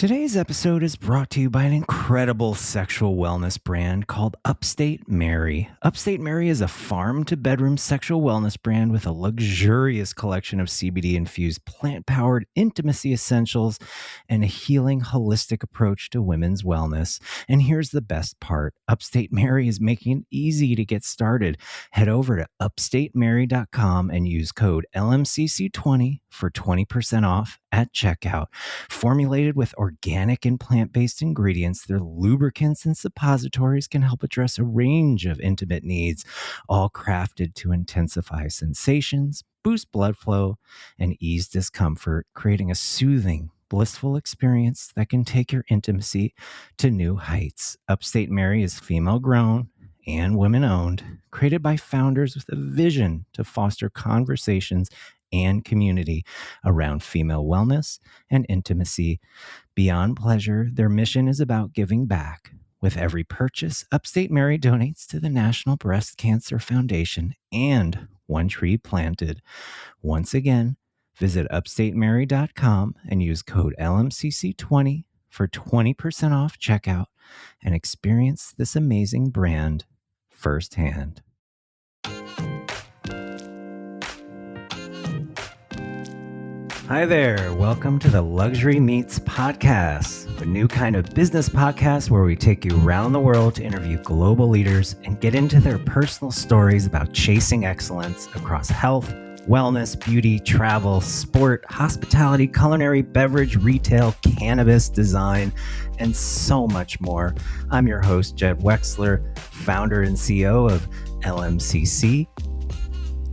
Today's episode is brought to you by an incredible sexual wellness brand called Upstate Mary. Upstate Mary is a farm-to-bedroom sexual wellness brand with a luxurious collection of CBD-infused plant-powered intimacy essentials and a healing, holistic approach to women's wellness. And here's the best part. Upstate Mary is making it easy to get started. Head over to upstatemary.com and use code LMCC20 for 20% off at checkout. Formulated with organic and plant-based ingredients, their lubricants and suppositories can help address a range of intimate needs, all crafted to intensify sensations, boost blood flow, and ease discomfort, creating a soothing, blissful experience that can take your intimacy to new heights. Upstate Mary is female-grown and women-owned, created by founders with a vision to foster conversations and community around female wellness and intimacy. Beyond pleasure, their mission is about giving back. With every purchase, Upstate Mary donates to the National Breast Cancer Foundation and One Tree Planted. Once again, visit upstatemary.com and use code LMCC20 for 20% off checkout and experience this amazing brand firsthand. Hi there. Welcome to the Luxury Meets Podcast, a new kind of business podcast where we take you around the world to interview global leaders and get into their personal stories about chasing excellence across health, wellness, beauty, travel, sport, hospitality, culinary, beverage, retail, cannabis, design, and so much more. I'm your host, Jed Wexler, founder and CEO of LMCC.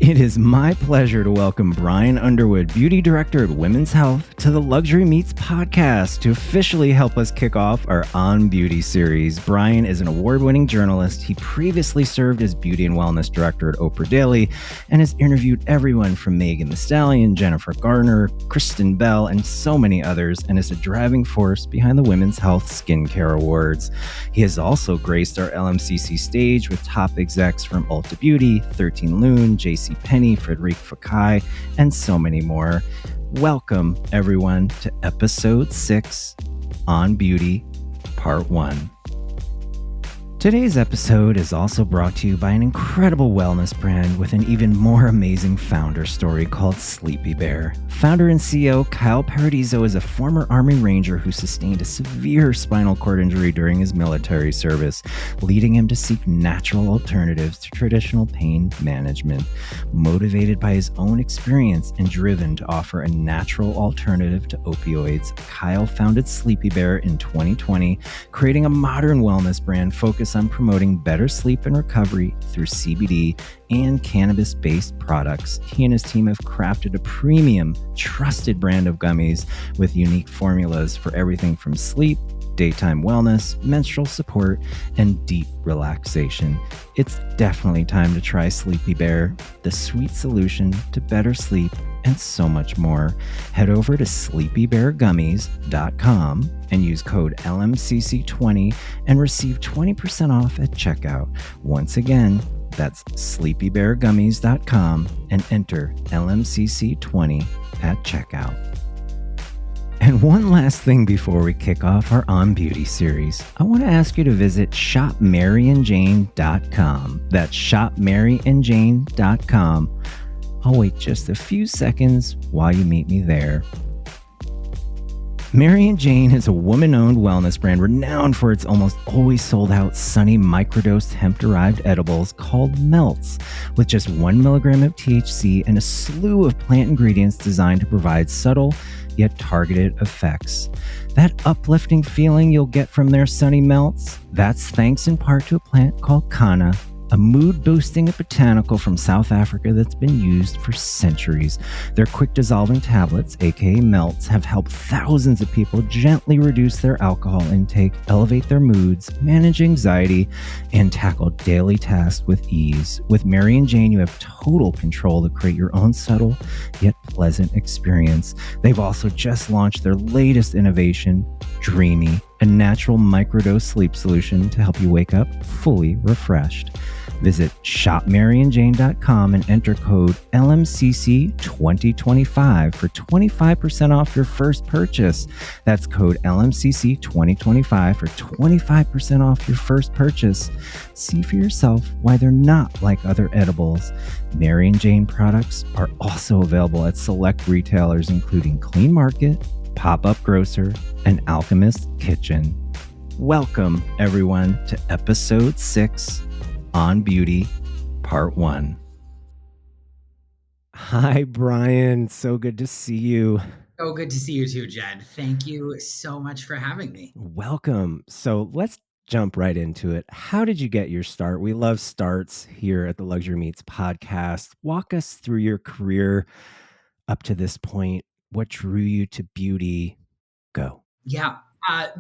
It is my pleasure to welcome Brian Underwood, Beauty Director at Women's Health, to the Luxury Meets Podcast to officially help us kick off our On Beauty series. Brian is an award-winning journalist. He previously served as Beauty and Wellness Director at Oprah Daily and has interviewed everyone from Meg The Stallion, Jennifer Garner, Kristen Bell, and so many others, and is a driving force behind the Women's Health Skincare Awards. He has also graced our LMCC stage with top execs from Ulta Beauty, 13 Lune, JCPenney, Frederic Fekkai, and so many more. Welcome, everyone, to Episode 6 on Beauty, Part 1. Today's episode is also brought to you by an incredible wellness brand with an even more amazing founder story called Sleepy Bear. Founder and CEO Kyle Paradiso is a former Army Ranger who sustained a severe spinal cord injury during his military service, leading him to seek natural alternatives to traditional pain management. Motivated by his own experience and driven to offer a natural alternative to opioids, Kyle founded Sleepy Bear in 2020, creating a modern wellness brand focused on promoting better sleep and recovery through CBD and cannabis-based products. He and his team have crafted a premium, trusted brand of gummies with unique formulas for everything from sleep, daytime wellness, menstrual support, and deep relaxation. It's definitely time to try Sleepy Bear, the sweet solution to better sleep and so much more. Head over to sleepybeargummies.com and use code LMCC20 and receive 20% off at checkout. Once again, that's sleepybeargummies.com and enter LMCC20 at checkout. And one last thing before we kick off our On Beauty series, I want to ask you to visit shopmaryandjane.com. That's shopmaryandjane.com. I'll wait just a few seconds while you meet me there. Mary & Jane is a woman-owned wellness brand renowned for its almost always sold-out sunny microdosed hemp-derived edibles called Melts, with just 1 milligram of THC and a slew of plant ingredients designed to provide subtle yet targeted effects. That uplifting feeling you'll get from their sunny Melts, that's thanks in part to a plant called Kanna, a mood-boosting botanical from South Africa that's been used for centuries. Their quick-dissolving tablets, aka Melts, have helped thousands of people gently reduce their alcohol intake, elevate their moods, manage anxiety, and tackle daily tasks with ease. With Mary & Jane, you have total control to create your own subtle yet pleasant experience. They've also just launched their latest innovation, Dreamy, a natural microdose sleep solution to help you wake up fully refreshed. Visit shopmaryandjane.com and enter code LMCC2025 for 25% off your first purchase. That's code LMCC2025 for 25% off your first purchase. See for yourself why they're not like other edibles. Mary and Jane products are also available at select retailers, including Clean Market, Pop-Up Grocer, and Alchemist Kitchen. Welcome, everyone, to episode 6 on Beauty, Part 1. Hi, Brian. So good to see you. Oh, good to see you too, Jed. Thank you so much for having me. Welcome. So let's jump right into it. How did you get your start? We love starts here at the Luxury Meets podcast. Walk us through your career up to this point. What drew you to beauty? Go. Yeah.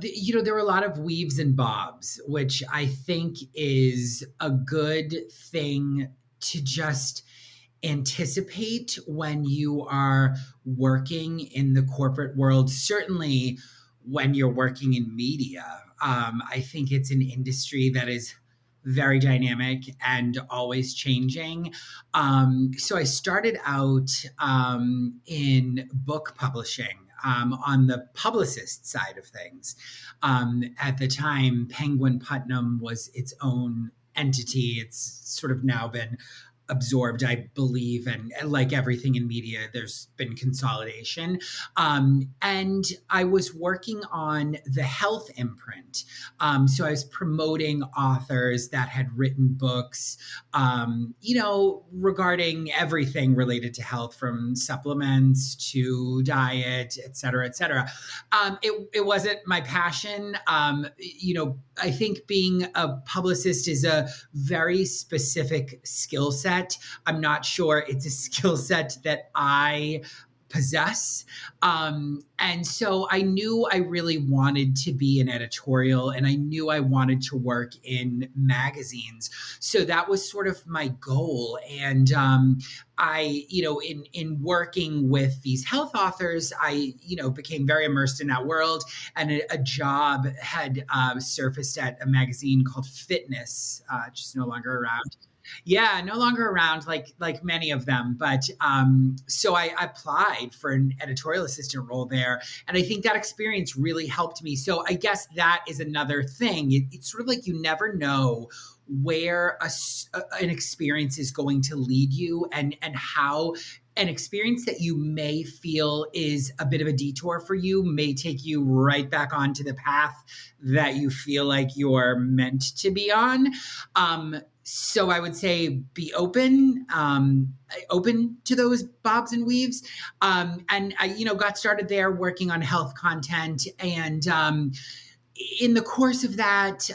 There were a lot of weaves and bobs, which I think is a good thing to just anticipate when you are working in the corporate world, certainly when you're working in media. I think it's an industry that is very dynamic and always changing. So I started out in book publishing. On the publicist side of things. At the time, Penguin Putnam was its own entity. It's sort of now been absorbed, I believe, and like everything in media, there's been consolidation. And I was working on the health imprint. So I was promoting authors that had written books, regarding everything related to health, from supplements to diet, et cetera, et cetera. It wasn't my passion. I think being a publicist is a very specific skill set. I'm not sure it's a skill set that I possess. And so I knew I really wanted to be an editorial, and I knew I wanted to work in magazines. So that was sort of my goal. And in working with these health authors, I became very immersed in that world. And a job had surfaced at a magazine called Fitness, just no longer around. Yeah, no longer around, like many of them. But so I applied for an editorial assistant role there, and I think that experience really helped me. So I guess that is another thing. It's sort of like you never know where an experience is going to lead you, and how an experience that you may feel is a bit of a detour for you may take you right back onto the path that you feel like you're meant to be on. So I would say be open to those bobs and weaves. And I, got started there working on health content, and in the course of that,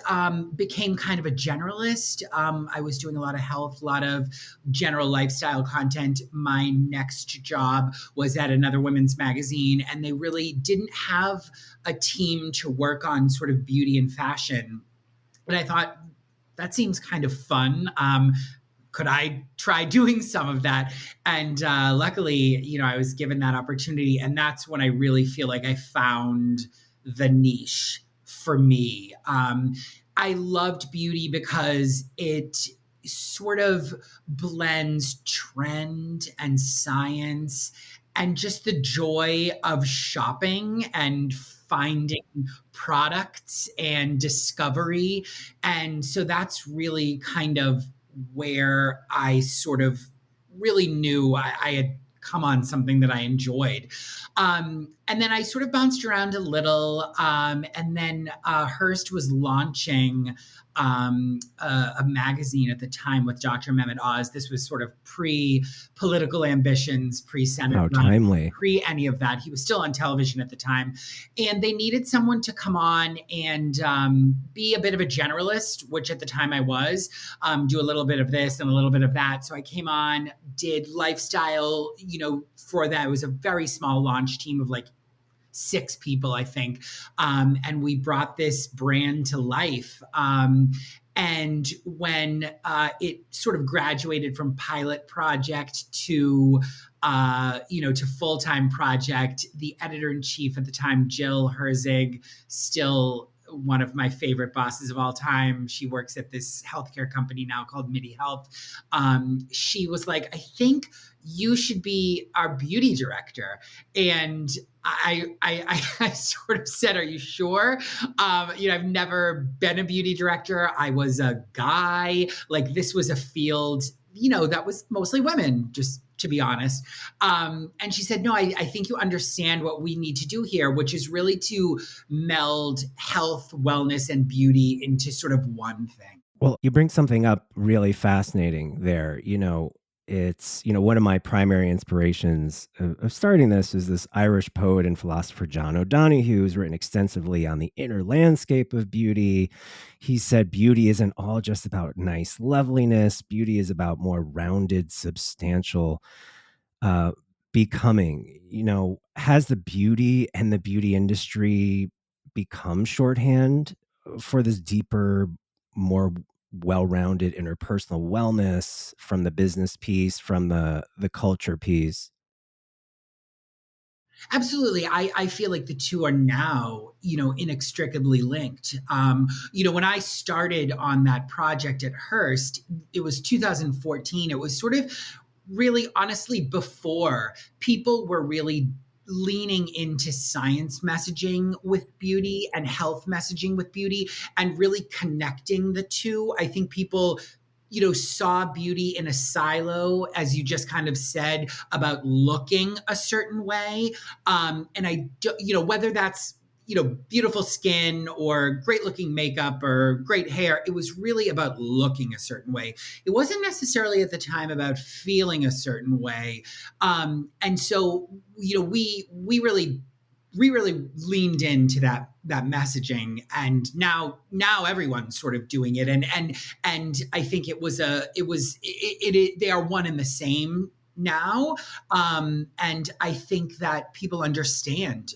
became kind of a generalist. I was doing a lot of health, a lot of general lifestyle content. My next job was at another women's magazine, and they really didn't have a team to work on sort of beauty and fashion. And I thought, that seems kind of fun. Could I try doing some of that? And luckily, I was given that opportunity. And that's when I really feel like I found the niche for me. I loved beauty because it sort of blends trend and science and just the joy of shopping and finding products and discovery. And so that's really kind of where I sort of really knew I had come on something that I enjoyed. And then I sort of bounced around a little. And then Hearst was launching a magazine at the time with Dr. Mehmet Oz. This was sort of pre-political ambitions, pre-Senate. How timely. Pre any of that. He was still on television at the time. And they needed someone to come on and be a bit of a generalist, which at the time I was, do a little bit of this and a little bit of that. So I came on, did lifestyle, for that. It was a very small launch team of like 6 people, I think. And we brought this brand to life. And when it sort of graduated from pilot project to full-time project, the editor-in-chief at the time, Jill Herzig, still one of my favorite bosses of all time. She works at this healthcare company now called MIDI Health. She was like, I think you should be our beauty director. And I sort of said, are you sure? I've never been a beauty director. I was a guy. Like, this was a field, that was mostly women, just to be honest. And she said, no, I think you understand what we need to do here, which is really to meld health, wellness, and beauty into sort of one thing. Well, you bring something up really fascinating there. It's, one of my primary inspirations of starting this is this Irish poet and philosopher, John O'Donohue, who's written extensively on the inner landscape of beauty. He said beauty isn't all just about nice loveliness. Beauty is about more rounded, substantial becoming. Has the beauty and the beauty industry become shorthand for this deeper, more well-rounded interpersonal wellness from the business piece, from the culture piece? Absolutely. I feel like the two are now, inextricably linked. When I started on that project at Hearst, it was 2014. It was sort of really honestly before people were really leaning into science messaging with beauty and health messaging with beauty and really connecting the two. I think people saw beauty in a silo, as you just kind of said, about looking a certain way. And whether that's, beautiful skin or great looking makeup or great hair, it was really about looking a certain way. It wasn't necessarily at the time about feeling a certain way. And so, we really leaned into that messaging, and now everyone's sort of doing it, and I think they are one and the same now. And I think that people understand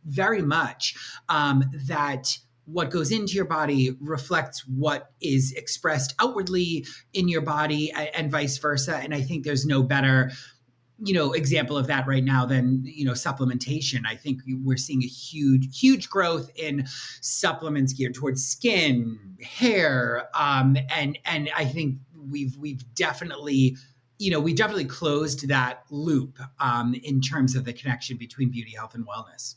very much that what goes into your body reflects what is expressed outwardly in your body, and vice versa. And I think there's no better example of that right now than, supplementation. I think we're seeing a huge growth in supplements geared towards skin, hair. And I think we've definitely, closed that loop in terms of the connection between beauty, health, and wellness.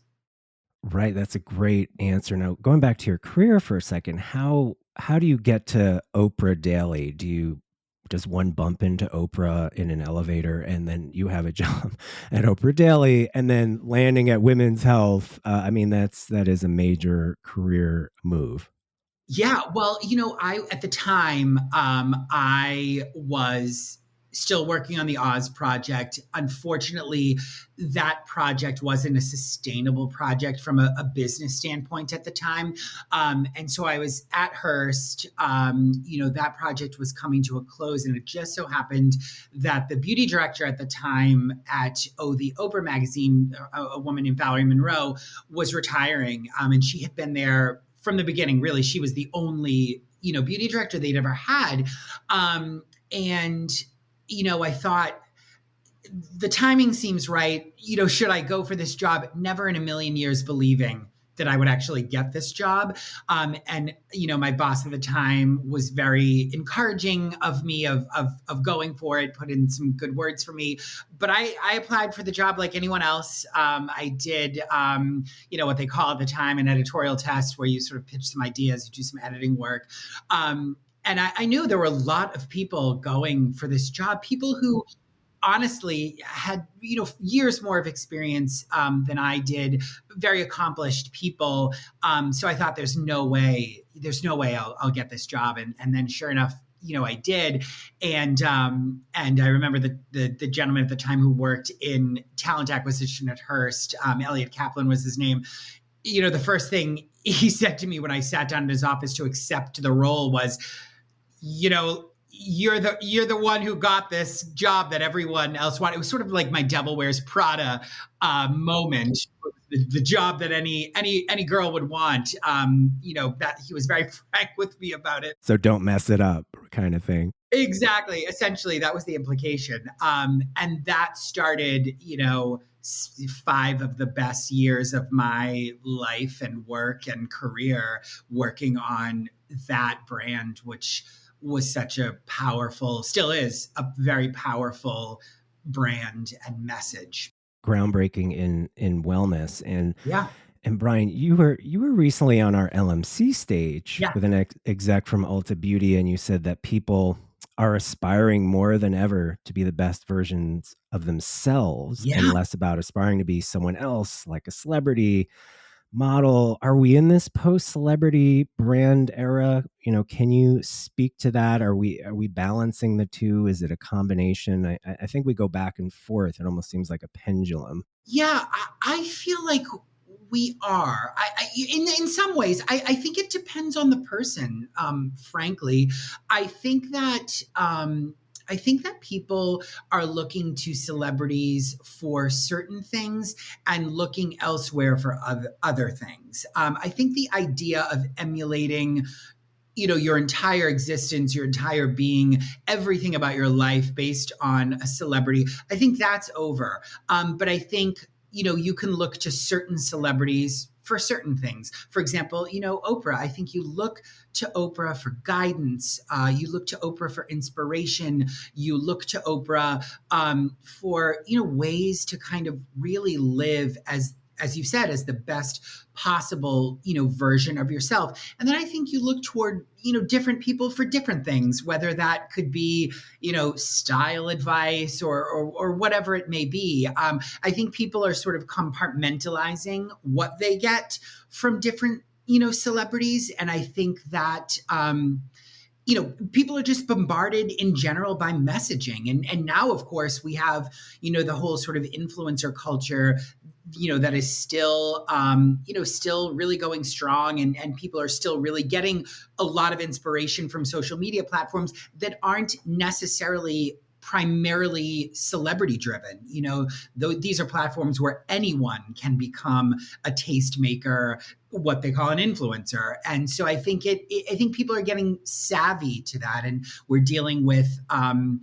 Right. That's a great answer. Now, going back to your career for a second, how do you get to Oprah Daily? Does one bump into Oprah in an elevator and then you have a job at Oprah Daily, and then landing at Women's Health? That is a major career move. Yeah, well, I at the time, I was still working on the Oz project. Unfortunately, that project wasn't a sustainable project from a business standpoint at the time. And so I was at Hearst. That project was coming to a close, and it just so happened that the beauty director at the time at the Oprah magazine, a woman named Valerie Monroe, was retiring, and she had been there from the beginning. Really, she was the only, beauty director they'd ever had. And, I thought the timing seems right. Should I go for this job? Never in a million years believing that I would actually get this job. And, my boss at the time was very encouraging of me of going for it, put in some good words for me. But I applied for the job like anyone else. I did, what they call at the time an editorial test, where you sort of pitch some ideas, you do some editing work. And I knew there were a lot of people going for this job, people who honestly had, years more of experience than I did, very accomplished people. So I thought there's no way I'll get this job. And then sure enough, I did. And I remember the gentleman at the time who worked in talent acquisition at Hearst, Elliot Kaplan was his name. The first thing he said to me when I sat down in his office to accept the role was, you're the one who got this job that everyone else wanted. It was sort of like my Devil Wears Prada moment, the job that any girl would want. That he was very frank with me about it. So don't mess it up, kind of thing. Exactly. Essentially, that was the implication. And that started, 5 of the best years of my life and work and career working on that brand, which was such a powerful, still is a very powerful brand and message. Groundbreaking in wellness. Yeah. And Brian, you were recently on our LMC stage Yeah. with an exec from Ulta Beauty, and you said that people are aspiring more than ever to be the best versions of themselves and Yeah. less about aspiring to be someone else, like a celebrity model. Are we in this post-celebrity brand era? Can you speak to that? Are we balancing the two? Is it a combination? I think we go back and forth. It almost seems like a pendulum. Yeah, I feel like we are. In some ways, I think it depends on the person. Frankly, I think that I think that people are looking to celebrities for certain things and looking elsewhere for other things. I think the idea of emulating your entire existence, your entire being, everything about your life based on a celebrity, I think that's over. But I think, you can look to certain celebrities for certain things. For example, Oprah, I think you look to Oprah for guidance. You look to Oprah for inspiration. You look to Oprah for, ways to kind of really live as you said, as the best possible, version of yourself. And then I think you look toward, different people for different things, whether that could be, style advice or whatever it may be. I think people are sort of compartmentalizing what they get from different, celebrities. And I think that, people are just bombarded in general by messaging. And now, of course, we have, the whole sort of influencer culture, that is still, still really going strong. And people are still really getting a lot of inspiration from social media platforms that aren't necessarily primarily celebrity driven. These are platforms where anyone can become a tastemaker, what they call an influencer. And so I think I think people are getting savvy to that, and we're dealing with an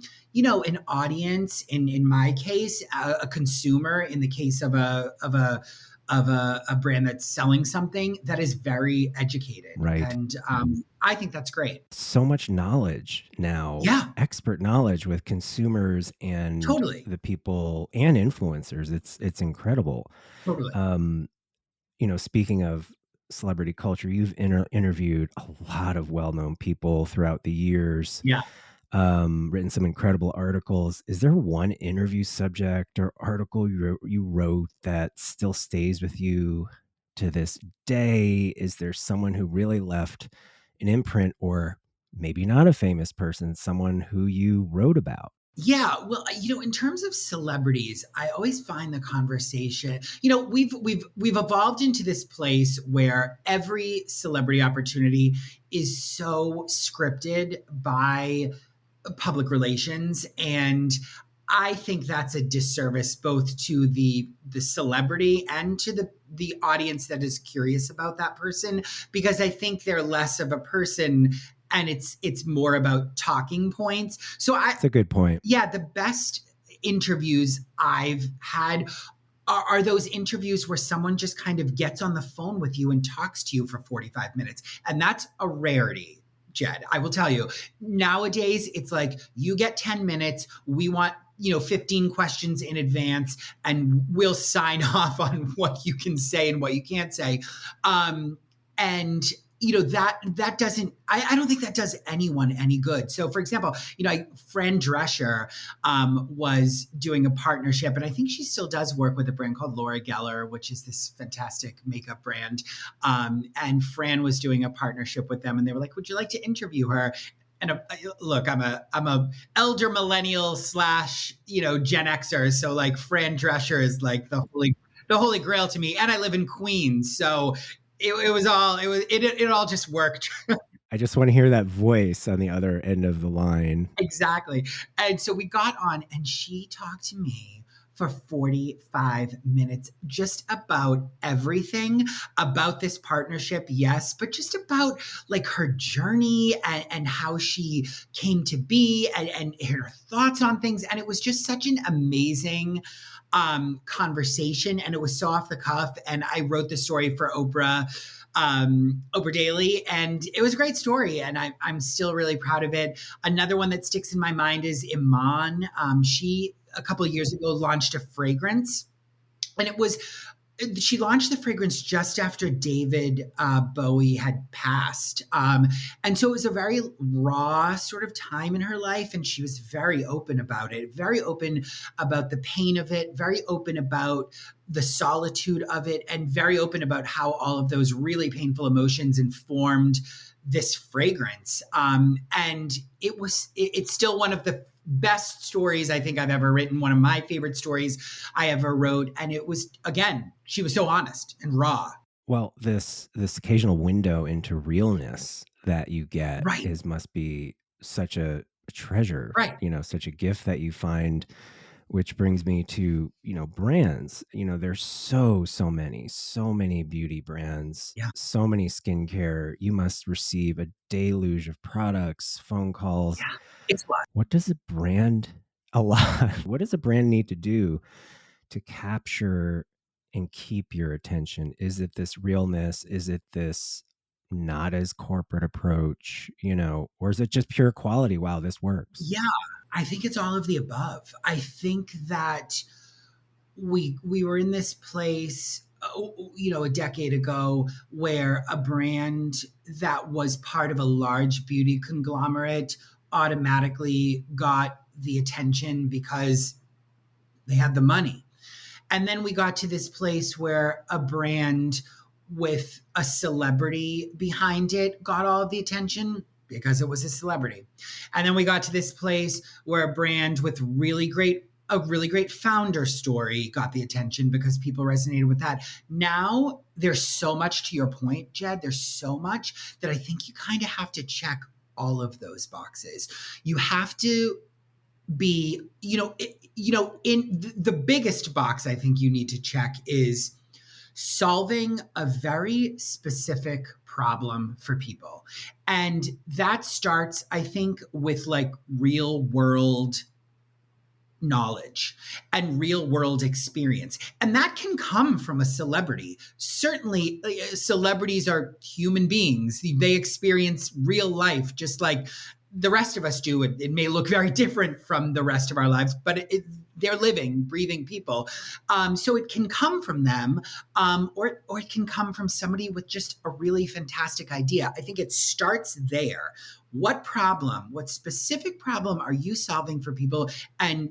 audience, in my case, a consumer, in the case of a brand that's selling something that is very educated. Right. And I think that's great. So much knowledge now, Yeah, expert knowledge with consumers and totally. the people and influencers. It's incredible. Totally. Speaking of celebrity culture, you've interviewed a lot of well-known people throughout the years. Yeah. Written some incredible articles. Is there one interview subject or article you wrote that still stays with you to this day? Is there someone who really left an imprint, or maybe not a famous person, someone who you wrote about? Yeah, well, in terms of celebrities, I always find the conversation. We've evolved into this place where every celebrity opportunity is so scripted by public relations, and I think that's a disservice both to the celebrity and to the audience that is curious about that person, because I think they're less of a person and it's more about talking points. So That's a good point. yeah, the best interviews I've had are those interviews where someone just kind of gets on the phone with you and talks to you for 45 minutes. And that's a rarity. Jed, I will tell you, nowadays it's like you get 10 minutes. We want, 15 questions in advance, and we'll sign off on what you can say and what you can't say. And that doesn't, I don't think that does anyone any good. So for example, Fran Drescher was doing a partnership, and I think she still does work with a brand called Laura Geller, which is this fantastic makeup brand. And Fran was doing a partnership with them, and they were like, would you like to interview her? And look, I'm a elder millennial / Gen Xer. So like Fran Drescher is like the holy grail to me. And I live in Queens. So it all just worked. I just want to hear that voice on the other end of the line. Exactly. And so we got on, and she talked to me for 45 minutes, just about everything about this partnership, yes, but just about like her journey and how she came to be and her thoughts on things. And it was just such an amazing conversation, and it was so off the cuff. And I wrote the story for Oprah Daily, and it was a great story, and I'm still really proud of it. Another one that sticks in my mind is Iman. She a couple of years ago launched a fragrance, and she launched the fragrance just after David Bowie had passed. And so it was a very raw sort of time in her life. And she was very open about it, very open about the pain of it, very open about the solitude of it, and very open about how all of those really painful emotions informed this fragrance. And it's still one of the best stories I think I've ever written, one of my favorite stories I ever wrote. And it was, again, she was so honest and raw. Well, this occasional window into realness that you get Right. must be such a treasure, Right. Such a gift that you find, which brings me to, brands. There's so many beauty brands, Yeah. so many skincare. You must receive a deluge of products, phone calls. Yeah. It's a lot. What does a brand what does a brand need to do to capture and keep your attention? Is it this realness? Is it this not as corporate approach, or is it just pure quality? Wow, this works. Yeah. I think it's all of the above. I think that we were in this place, a decade ago, where a brand that was part of a large beauty conglomerate automatically got the attention because they had the money. And then we got to this place where a brand with a celebrity behind it got all of the attention because it was a celebrity. And then we got to this place where a brand with a really great founder story got the attention because people resonated with that. Now there's so much, to your point, Jed, there's so much that I think you kind of have to check all of those boxes. You have to be, in the biggest box I think you need to check is solving a very specific problem for people. And that starts, I think, with like real world knowledge and real world experience. And that can come from a celebrity. Certainly, celebrities are human beings. They experience real life just like the rest of us do. It may look very different from the rest of our lives, but they're living, breathing people. So it can come from them, or it can come from somebody with just a really fantastic idea. I think it starts there. What specific problem are you solving for people? And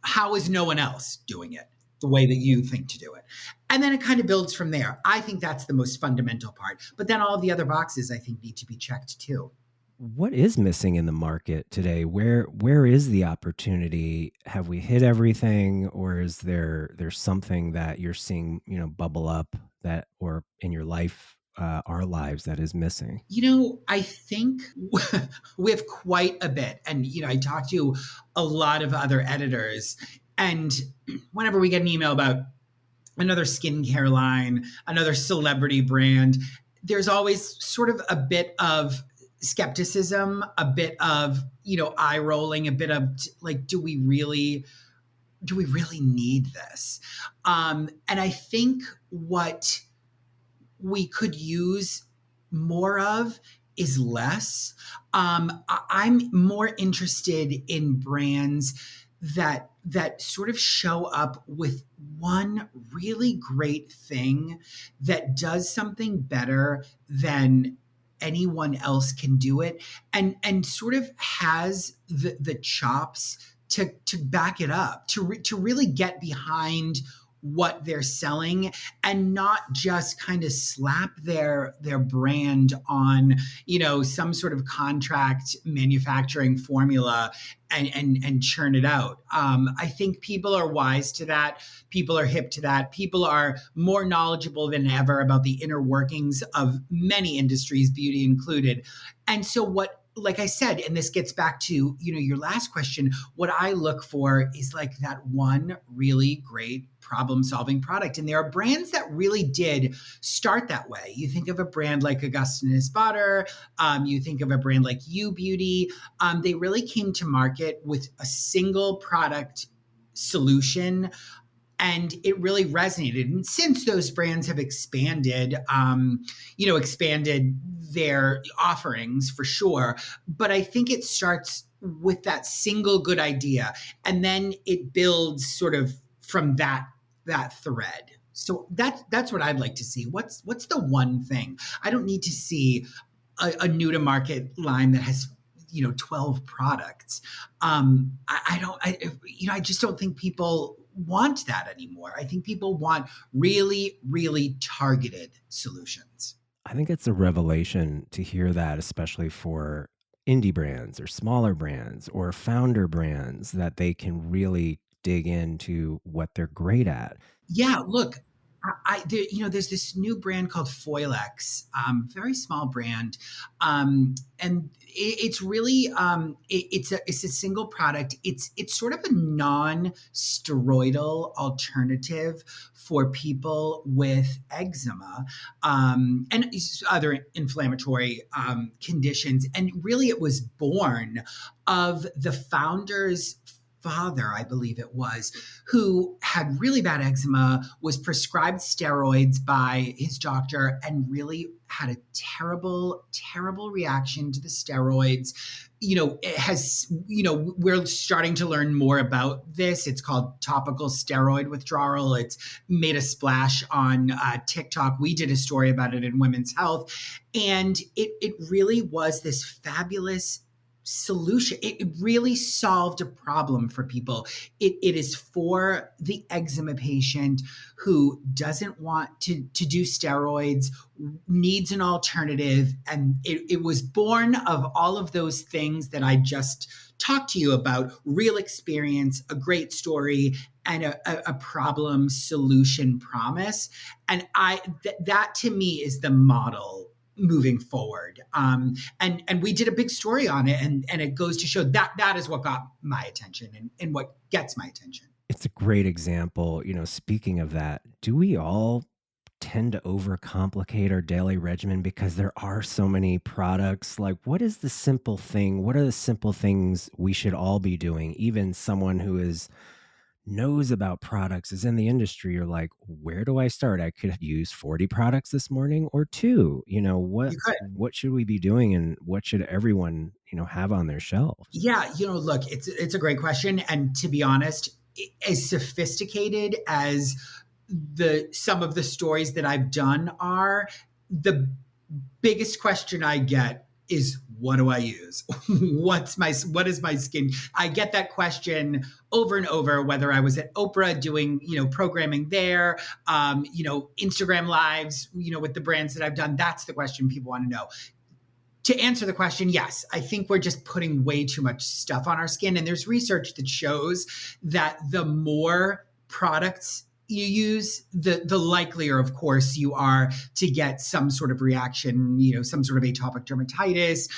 how is no one else doing it the way that you think to do it? And then it kind of builds from there. I think that's the most fundamental part. But then all of the other boxes, I think, need to be checked too. What is missing in the market today? Where is the opportunity? Have we hit everything, or is there's something that you're seeing, bubble up that, or in your life, our lives, that is missing? I think we have quite a bit. And, I talk to a lot of other editors, and whenever we get an email about another skincare line, another celebrity brand, there's always sort of a bit of skepticism, a bit of, eye rolling, a bit of like, do we really need this? And I think what we could use more of is less. I'm more interested in brands that sort of show up with one really great thing that does something better than anyone else can do it, and sort of has the chops to back it up, to really get behind what they're selling, and not just kind of slap their brand on, some sort of contract manufacturing formula and churn it out. I think people are wise to that. People are hip to that. People are more knowledgeable than ever about the inner workings of many industries, beauty included. And so what like I said, and this gets back to, your last question, what I look for is like that one really great problem solving product. And there are brands that really did start that way. You think of a brand like Augustinus Butter, you think of a brand like U Beauty. They really came to market with a single product solution, and it really resonated. And since those brands have expanded, expanded their offerings for sure. But I think it starts with that single good idea, and then it builds sort of from that thread. So that's what I'd like to see. What's the one thing? I don't need to see a new to market line that has 12 products. I just don't think people want that anymore. I think people want really, really targeted solutions. I think it's a revelation to hear that, especially for indie brands or smaller brands or founder brands, that they can really dig into what they're great at. Yeah, look, there's this new brand called Foilex, very small brand, and it's really it's a single product. It's sort of a non-steroidal alternative for people with eczema and other inflammatory conditions. And really, it was born of the founder's father, I believe it was, who had really bad eczema, was prescribed steroids by his doctor, and really had a terrible, terrible reaction to the steroids. We're starting to learn more about this. It's called topical steroid withdrawal. It's made a splash on TikTok. We did a story about it in Women's Health, and it really was this fabulous solution. It really solved a problem for people. It is for the eczema patient who doesn't want to do steroids, needs an alternative. And it was born of all of those things that I just talked to you about: real experience, a great story, and a problem solution promise. And that to me is the model moving forward. And we did a big story on it, and it goes to show that is what got my attention and what gets my attention. It's a great example. Speaking of that, do we all tend to overcomplicate our daily regimen because there are so many products? Like, what is the simple thing? What are the simple things we should all be doing? Even someone who knows about products, is in the industry, you're like, where do I start? I could use 40 products this morning or 2. What should we be doing, and what should everyone have on their shelves? Yeah, look, it's a great question, and to be honest, as sophisticated as some of the stories that I've done are, the biggest question I get is, what do I use? What is my skin? I get that question over and over, whether I was at Oprah doing, programming there, Instagram lives, with the brands that I've done. That's the question people want to know. To answer the question, yes, I think we're just putting way too much stuff on our skin. And there's research that shows that the more products you use, the likelier, of course, you are to get some sort of reaction, some sort of atopic dermatitis,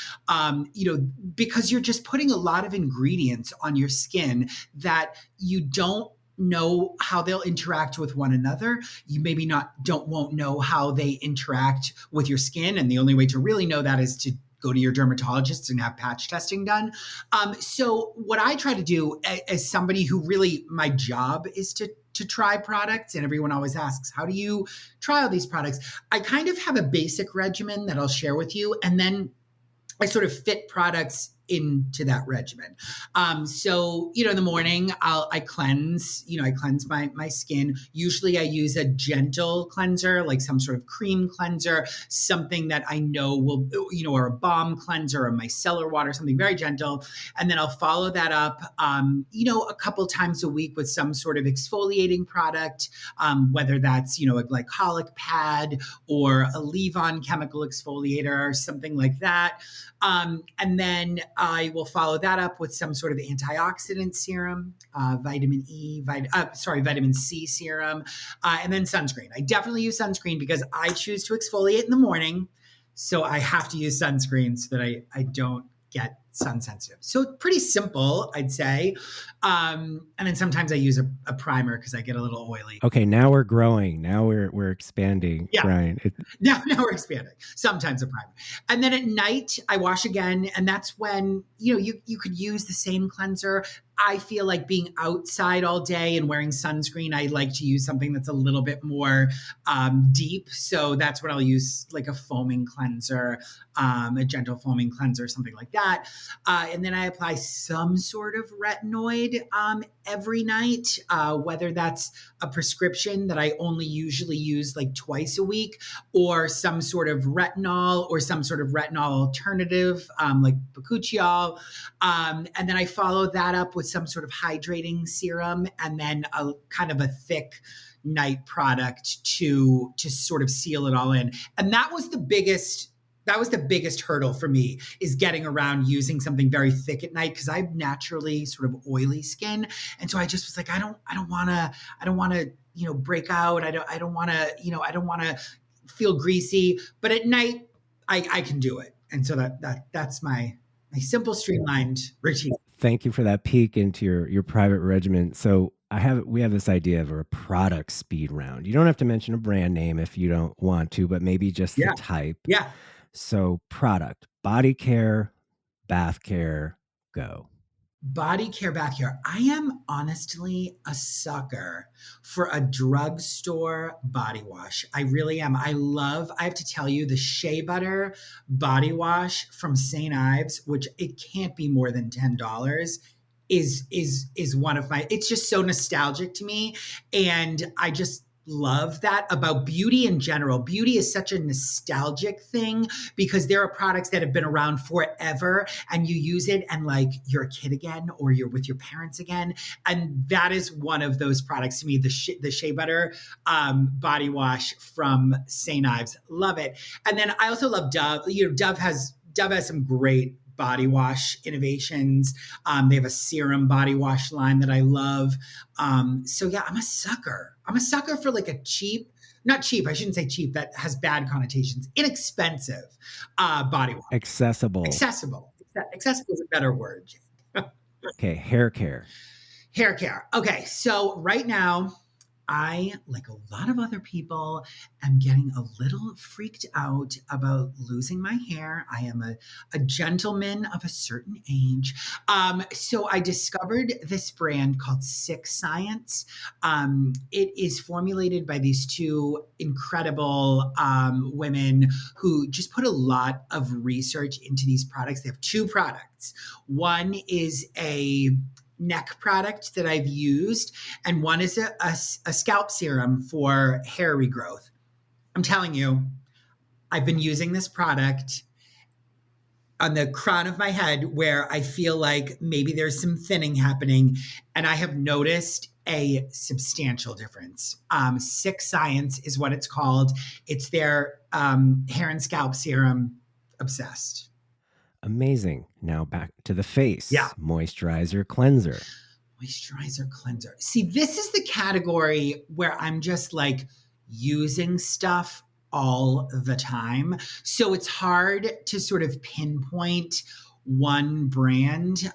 because you're just putting a lot of ingredients on your skin that you don't know how they'll interact with one another. You maybe won't know how they interact with your skin. And the only way to really know that is to go to your dermatologist and have patch testing done. So what I try to do as somebody who really, my job is to try products, and everyone always asks, how do you try all these products? I kind of have a basic regimen that I'll share with you, and then I sort of fit products into that regimen. So, in the morning, I cleanse my skin. Usually I use a gentle cleanser, like some sort of cream cleanser, something that I know will, or a balm cleanser or micellar water, something very gentle. And then I'll follow that up, a couple times a week with some sort of exfoliating product, whether that's, a glycolic pad or a leave-on chemical exfoliator or something like that. And then I will follow that up with some sort of antioxidant serum, vitamin C serum, and then sunscreen. I definitely use sunscreen because I choose to exfoliate in the morning. So I have to use sunscreen so that I don't get sun sensitive. So pretty simple, I'd say. And then sometimes I use a primer because I get a little oily. Okay, now we're growing. Now we're expanding, Yeah. Brian. Now we're expanding. Sometimes a primer. And then at night, I wash again. And that's when, you could use the same cleanser. I feel like being outside all day and wearing sunscreen, I like to use something that's a little bit more deep. So that's when I'll use like a foaming cleanser, a gentle foaming cleanser, something like that. And then I apply some sort of retinoid every night, whether that's a prescription that I only usually use like twice a week, or some sort of retinol or some sort of retinol alternative, like bakuchiol. And then I follow that up with some sort of hydrating serum, and then a kind of a thick night product to sort of seal it all in. And that was the biggest hurdle for me, is getting around using something very thick at night, because I'm naturally sort of oily skin. And so I just was like, I don't want to, break out. I don't want to feel greasy, but at night I can do it. And so that's my simple, streamlined routine. Thank you for that peek into your private regimen. So we have this idea of a product speed round. You don't have to mention a brand name if you don't want to, but maybe just the type. Yeah. So product, body care, bath care, go. Bodycare, bath care. I am honestly a sucker for a drugstore body wash. I really am. I have to tell you, the shea butter body wash from St. Ives, which it can't be more than $10, is one of my, it's just so nostalgic to me. And I just love that about beauty in general. Beauty is such a nostalgic thing, because there are products that have been around forever, and you use it and like you're a kid again, or you're with your parents again. And that is one of those products to me, the shea butter body wash from St. Ives. Love it. And then I also love Dove. Dove has some great body wash innovations. They have a serum body wash line that I love. So yeah, I'm a sucker. I'm a sucker for like a not cheap, I shouldn't say cheap, that has bad connotations, inexpensive body wash. Accessible. Accessible is a better word. Okay, hair care. Hair care. Okay, so right now, I, like a lot of other people, am getting a little freaked out about losing my hair. I am a gentleman of a certain age. So I discovered this brand called Sick Science. It is formulated by these two incredible women who just put a lot of research into these products. They have two products. One is a neck product that I've used, and one is a scalp serum for hair regrowth. I'm telling you, I've been using this product on the crown of my head where I feel like maybe there's some thinning happening, and I have noticed a substantial difference. Sick Science is what it's called. It's their hair and scalp serum. Obsessed. Amazing. Now back to the face. Yeah. Moisturizer cleanser. Moisturizer cleanser. See, this is the category where I'm just like using stuff all the time. So it's hard to sort of pinpoint one brand.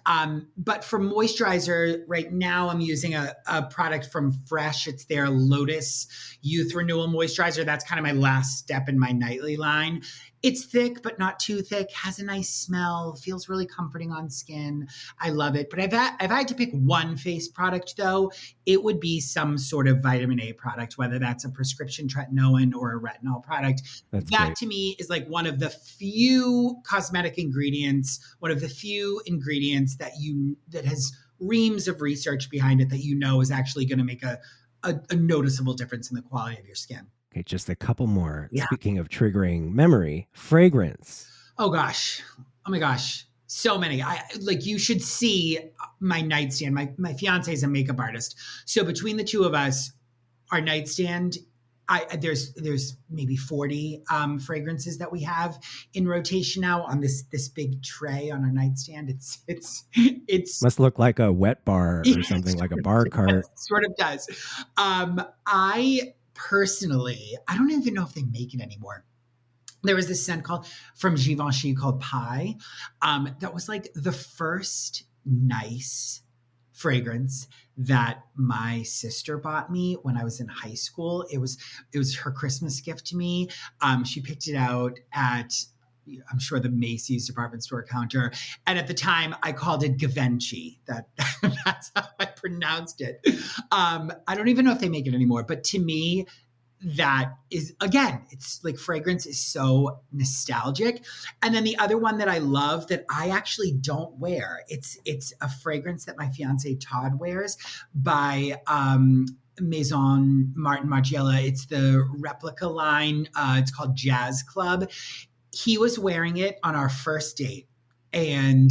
But for moisturizer, right now I'm using a product from Fresh. It's their Lotus Youth Renewal Moisturizer. That's kind of my last step in my nightly line. It's thick, but not too thick, has a nice smell, feels really comforting on skin. I love it. But I've had to pick one face product, though. It would be some sort of vitamin A product, whether that's a prescription tretinoin or a retinol product. That great. To me is like one of the few cosmetic ingredients, one of the few ingredients that has reams of research behind it that is actually going to make a noticeable difference in the quality of your skin. Okay, just a couple more. Yeah. Speaking of triggering memory, fragrance. Oh gosh. Oh my gosh. So many. You should see my nightstand. My fiance is a makeup artist. So between the two of us, our nightstand, there's maybe 40 fragrances that we have in rotation now on this big tray on our nightstand. It's must look like a wet bar or something, like a bar cart. Sort of does. I personally, I don't even know if they make it anymore. There was this scent called from Givenchy called Pie. That was like the first nice fragrance that my sister bought me when I was in high school. It was her Christmas gift to me. She picked it out at, I'm sure, the Macy's department store counter. And at the time I called it Givenchy. That's how I pronounced it. I don't even know if they make it anymore, but to me, that is, again, it's like fragrance is so nostalgic. And then the other one that I love that I actually don't wear, it's a fragrance that my fiance Todd wears by Maison Martin Margiela. It's the replica line. It's called Jazz Club. He was wearing it on our first date, and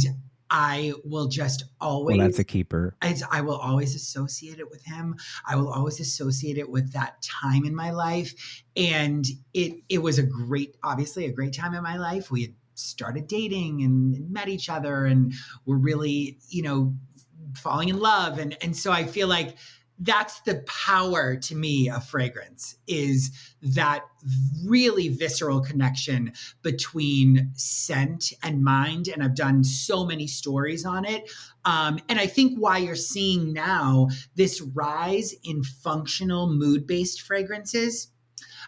I will just always. Well, that's a keeper. I will always associate it with him. I will always associate it with that time in my life. And it was obviously a great time in my life. We had started dating and met each other and were really, falling in love. And so I feel like that's the power to me of fragrance, is that really visceral connection between scent and mind. And I've done so many stories on it. And I think why you're seeing now this rise in functional mood-based fragrances,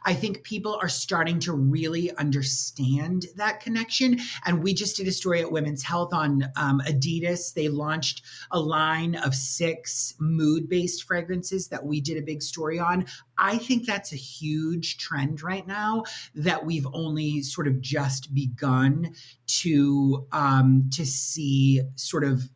I think people are starting to really understand that connection. And we just did a story at Women's Health on Adidas. They launched a line of 6 mood-based fragrances that we did a big story on. I think that's a huge trend right now that we've only sort of just begun to see sort of,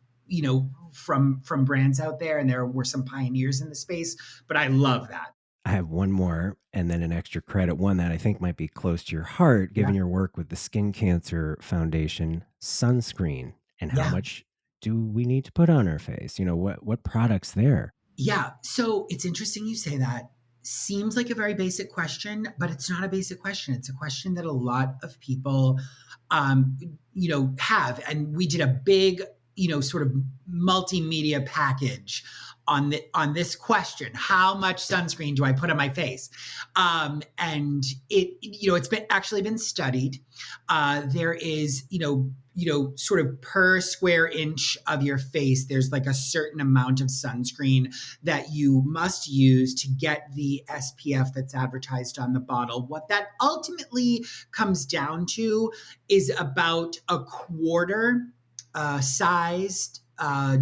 from brands out there. And there were some pioneers in the space, but I love that. I have one more and then an extra credit, one that I think might be close to your heart, given your work with the Skin Cancer Foundation, Sunscreen, and how much do we need to put on our face? What products there? Yeah. So it's interesting you say that. Seems like a very basic question, but it's not a basic question. It's a question that a lot of people, have. And we did a big, sort of multimedia package on this question: how much sunscreen do I put on my face? And it's been studied. There is, sort of per square inch of your face, there's like a certain amount of sunscreen that you must use to get the SPF that's advertised on the bottle. What that ultimately comes down to is about a quarter sized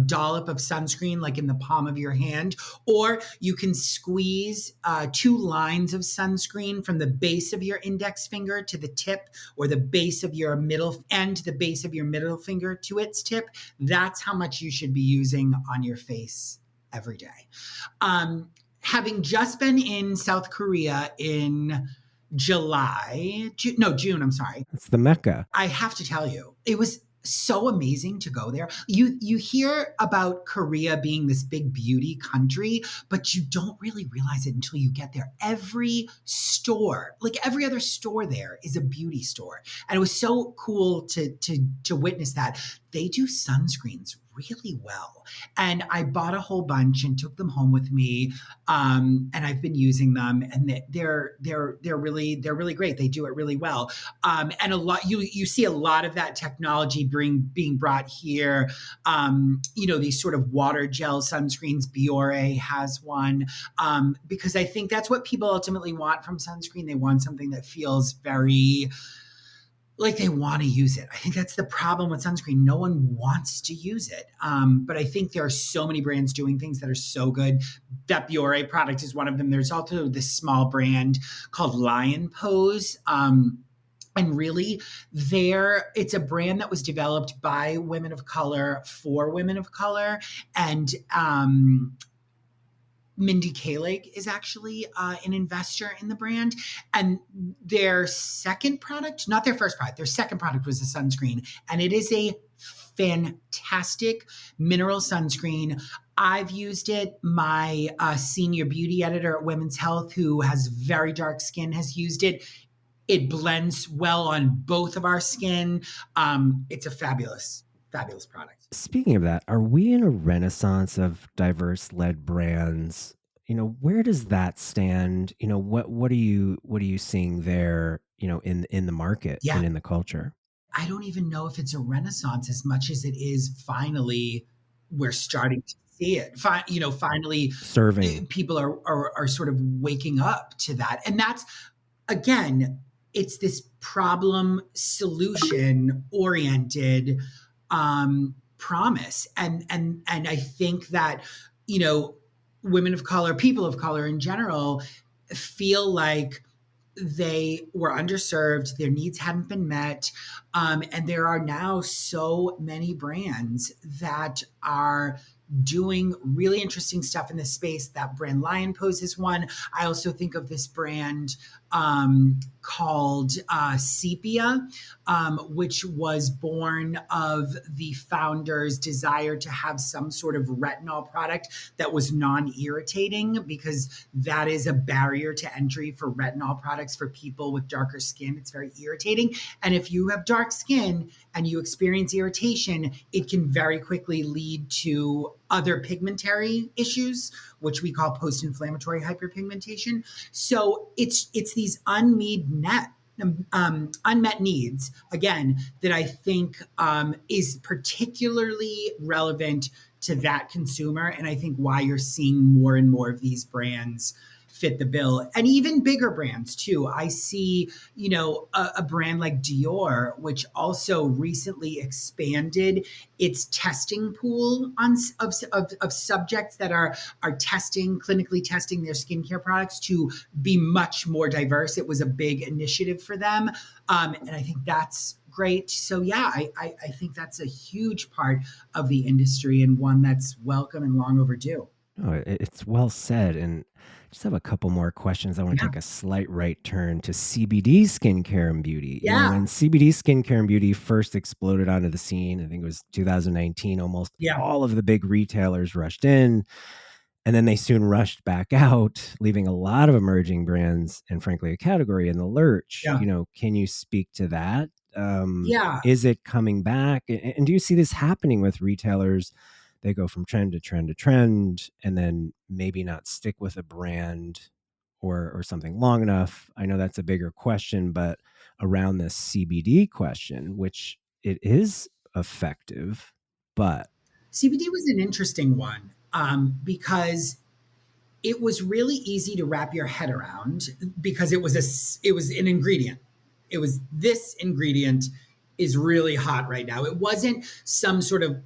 dollop of sunscreen, like in the palm of your hand, or you can squeeze 2 lines of sunscreen from the base of your index finger to the tip, or the base of your middle and the base of your middle finger to its tip. That's how much you should be using on your face every day. Having just been in South Korea in June, I'm sorry. It's the Mecca. I have to tell you, it was so amazing to go there. You hear about Korea being this big beauty country, but you don't really realize it until you get there. Every store, like every other store there, is a beauty store. And it was so cool to witness that. They do sunscreens really well. And I bought a whole bunch and took them home with me. And I've been using them, and they're really great. They do it really well. And a lot, you see a lot of that technology being brought here. These sort of water gel sunscreens. Biore has one, because I think that's what people ultimately want from sunscreen. They want something that feels very like they want to use it. I think that's the problem with sunscreen. No one wants to use it. But I think there are so many brands doing things that are so good. That Biore product is one of them. There's also this small brand called Lion Pose. And really, it's a brand that was developed by women of color for women of color. And Mindy Kaling is actually an investor in the brand. And their second product, not their first product, their second product was a sunscreen. And it is a fantastic mineral sunscreen. I've used it. My senior beauty editor at Women's Health, who has very dark skin, has used it. It blends well on both of our skin. It's a fabulous product. Speaking of that, are we in a renaissance of diverse-led brands? Where does that stand? What are you seeing there? in the market and in the culture. I don't even know if it's a renaissance as much as it is finally we're starting to see it. Finally Serving. people are sort of waking up to that. And that's, again, it's this problem solution oriented promise. And I think that, women of color, people of color in general, feel like they were underserved, their needs hadn't been met. And there are now so many brands that are doing really interesting stuff in this space. That brand Lion Pose is one. I also think of this brand called Sepia, which was born of the founder's desire to have some sort of retinol product that was non-irritating, because that is a barrier to entry for retinol products for people with darker skin. It's very irritating. And if you have dark skin and you experience irritation, it can very quickly lead to other pigmentary issues, which we call post-inflammatory hyperpigmentation. So it's these unmet needs, again, that I think is particularly relevant to that consumer. And I think why you're seeing more and more of these brands fit the bill, and even bigger brands too. I see, a brand like Dior, which also recently expanded its testing pool of subjects that are clinically testing their skincare products to be much more diverse. It was a big initiative for them. And I think that's great. So yeah, I think that's a huge part of the industry, and one that's welcome and long overdue. Oh, it's well said. And just have a couple more questions. I want to take a slight right turn to CBD skincare and beauty. When CBD skincare and beauty first exploded onto the scene, I think it was 2019, almost all of the big retailers rushed in, and then they soon rushed back out, leaving a lot of emerging brands and frankly a category in the lurch. Can you speak to that? Is it coming back? And do you see this happening with retailers? They go from trend to trend to trend, and then maybe not stick with a brand or something long enough. I know that's a bigger question, but around this CBD question, which it is effective, but CBD was an interesting one because it was really easy to wrap your head around, because it was an ingredient. It was, this ingredient is really hot right now. It wasn't some sort of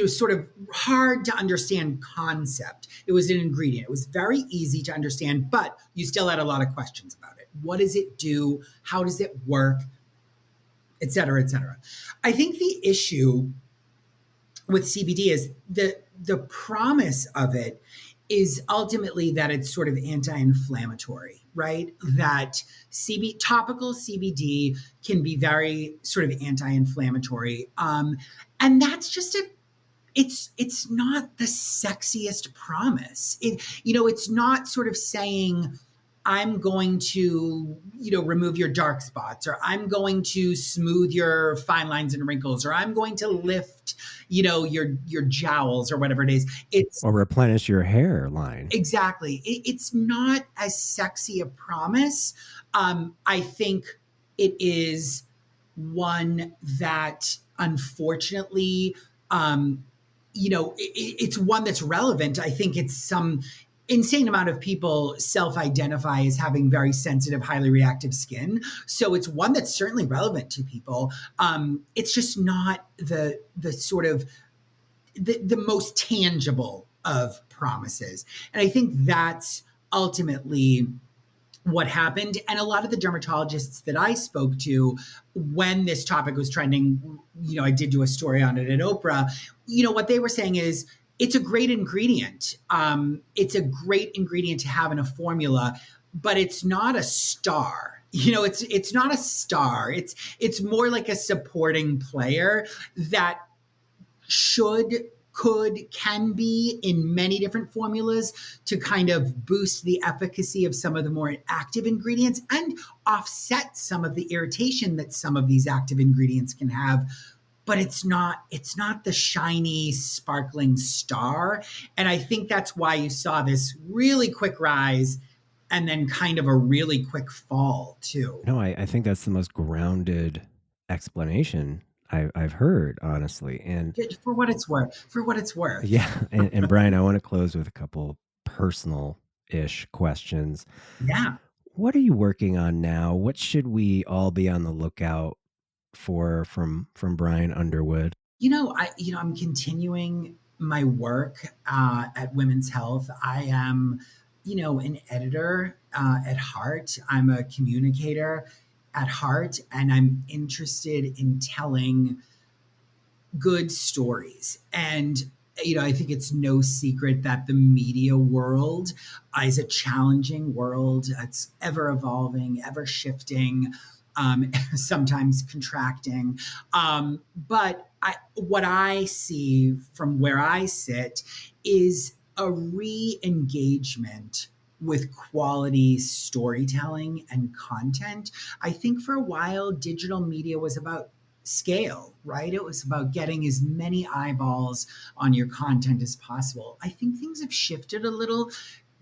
sort of hard to understand concept. It was an ingredient. It was very easy to understand, but you still had a lot of questions about it. What does it do? How does it work? Et cetera, et cetera. I think the issue with CBD is the promise of it is ultimately that it's sort of anti-inflammatory, right? That topical CBD can be very sort of anti-inflammatory. And that's just it's not the sexiest promise. It's not sort of saying, I'm going to, remove your dark spots, or I'm going to smooth your fine lines and wrinkles, or I'm going to lift, your jowls, or whatever it is. Or replenish your hairline. Exactly. It's not as sexy a promise. I think it is one that, unfortunately, it's one that's relevant. I think it's some insane amount of people self-identify as having very sensitive, highly reactive skin. So it's one that's certainly relevant to people. It's just not the sort of the most tangible of promises. And I think that's ultimately what happened. And a lot of the dermatologists that I spoke to when this topic was trending, I did do a story on it at Oprah, what they were saying is, it's a great ingredient. It's a great ingredient to have in a formula, but it's not a star. It's not a star. It's more like a supporting player that can be in many different formulas to kind of boost the efficacy of some of the more active ingredients and offset some of the irritation that some of these active ingredients can have. But it's not the shiny, sparkling star. And I think that's why you saw this really quick rise and then kind of a really quick fall too. No, I think that's the most grounded explanation I've heard, honestly. And For what it's worth. yeah, and Brian, I want to close with a couple personal-ish questions. Yeah. What are you working on now? What should we all be on the lookout for from Brian Underwood? I'm continuing my work at Women's Health. I am, an editor at heart. I'm a communicator at heart, and I'm interested in telling good stories. And I think it's no secret that the media world is a challenging world. It's ever evolving, ever shifting, sometimes contracting. But what I see from where I sit is a re-engagement with quality storytelling and content. I think for a while, digital media was about scale, right? It was about getting as many eyeballs on your content as possible. I think things have shifted a little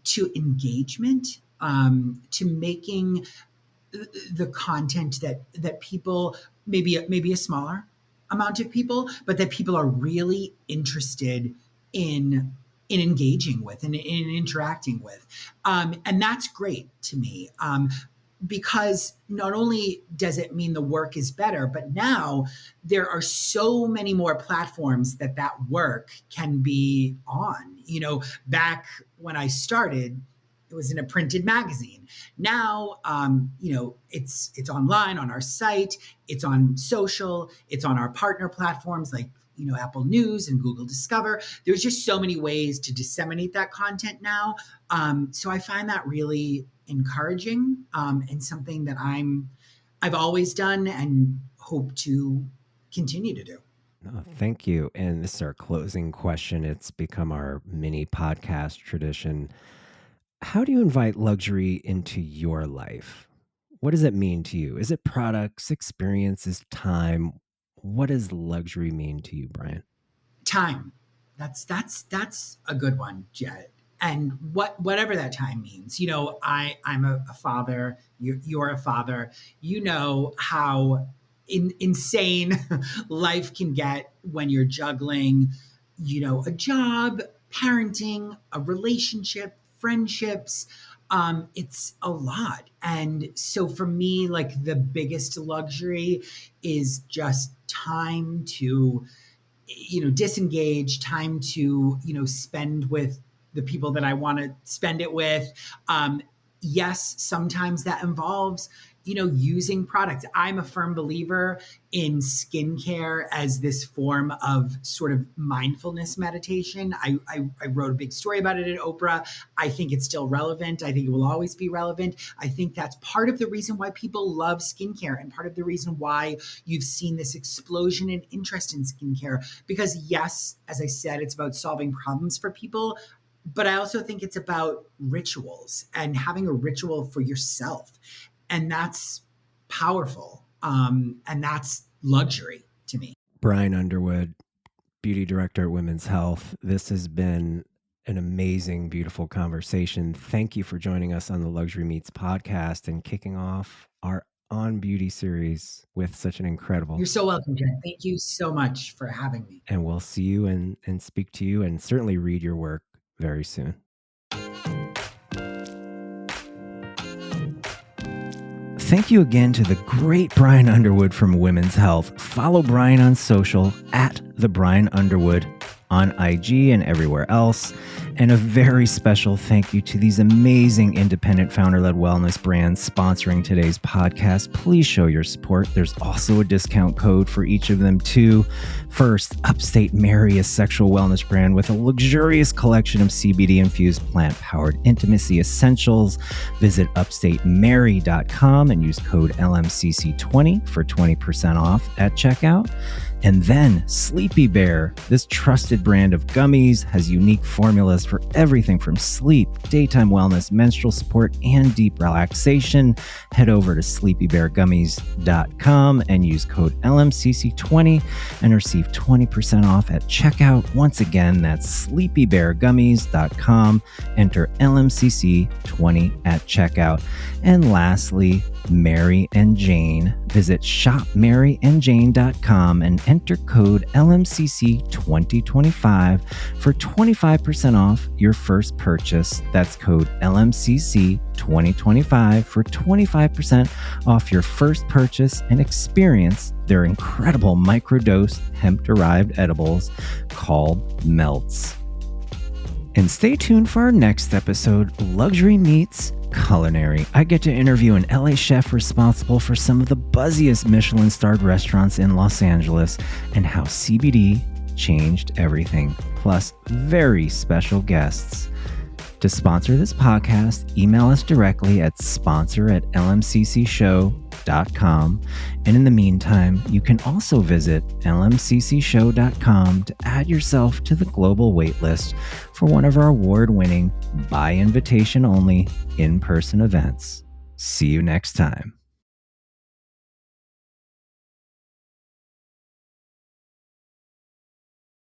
to engagement, to making the content that people, maybe a smaller amount of people, but that people are really interested in engaging with and in interacting with. And that's great to me. Because not only does it mean the work is better, but now there are so many more platforms that work can be on. Back when I started, it was in a printed magazine. Now, it's online on our site, it's on social, it's on our partner platforms like Apple News and Google Discover. There's just so many ways to disseminate that content now. So I find that really encouraging, and something that I've always done and hope to continue to do. Oh, thank you. And this is our closing question. It's become our mini podcast tradition. How do you invite luxury into your life? What does it mean to you? Is it products, experiences, time? What does luxury mean to you, Brian? Time. That's a good one, Jed. And whatever that time means. I'm a father. You're a father. You know how insane life can get when you're juggling, a job, parenting, a relationship, friendships. It's a lot. And so for me, like, the biggest luxury is just time to, disengage, time to, spend with the people that I want to spend it with. Yes, sometimes that involves, using products. I'm a firm believer in skincare as this form of sort of mindfulness meditation. I wrote a big story about it at Oprah. I think it's still relevant. I think it will always be relevant. I think that's part of the reason why people love skincare, and part of the reason why you've seen this explosion in interest in skincare. Because yes, as I said, it's about solving problems for people. But I also think it's about rituals and having a ritual for yourself. And that's powerful. And that's luxury to me. Brian Underwood, beauty director at Women's Health. This has been an amazing, beautiful conversation. Thank you for joining us on the Luxury Meets podcast and kicking off our On Beauty series with such an incredible... You're so welcome, Jen. Thank you so much for having me. And we'll see you and speak to you, and certainly read your work very soon. Thank you again to the great Brian Underwood from Women's Health. Follow Brian on social at The Brian Underwood on IG and everywhere else. And a very special thank you to these amazing independent founder-led wellness brands sponsoring today's podcast. Please show your support. There's also a discount code for each of them too. First, Upstate Mary, a sexual wellness brand with a luxurious collection of CBD-infused plant-powered intimacy essentials. Visit upstatemary.com and use code LMCC20 for 20% off at checkout. And then Sleepy Bear, this trusted brand of gummies, has unique formulas for everything from sleep, daytime wellness, menstrual support, and deep relaxation. Head over to sleepybeargummies.com and use code LMCC20 and receive 20% off at checkout. Once again, that's sleepybeargummies.com. Enter LMCC20 at checkout. And lastly, Mary and Jane. Visit shopmaryandjane.com and enter code LMCC2025 for 25% off your first purchase. That's code LMCC2025 for 25% off your first purchase and experience their incredible microdose hemp-derived edibles called Melts. And stay tuned for our next episode, Luxury Meets Culinary. I get to interview an LA chef responsible for some of the buzziest Michelin-starred restaurants in Los Angeles and how CBD changed everything, plus very special guests. To sponsor this podcast, email us directly at sponsor@lmccshow.com. And in the meantime, you can also visit lmccshow.com to add yourself to the global waitlist for one of our award-winning, by invitation only, in-person events. See you next time.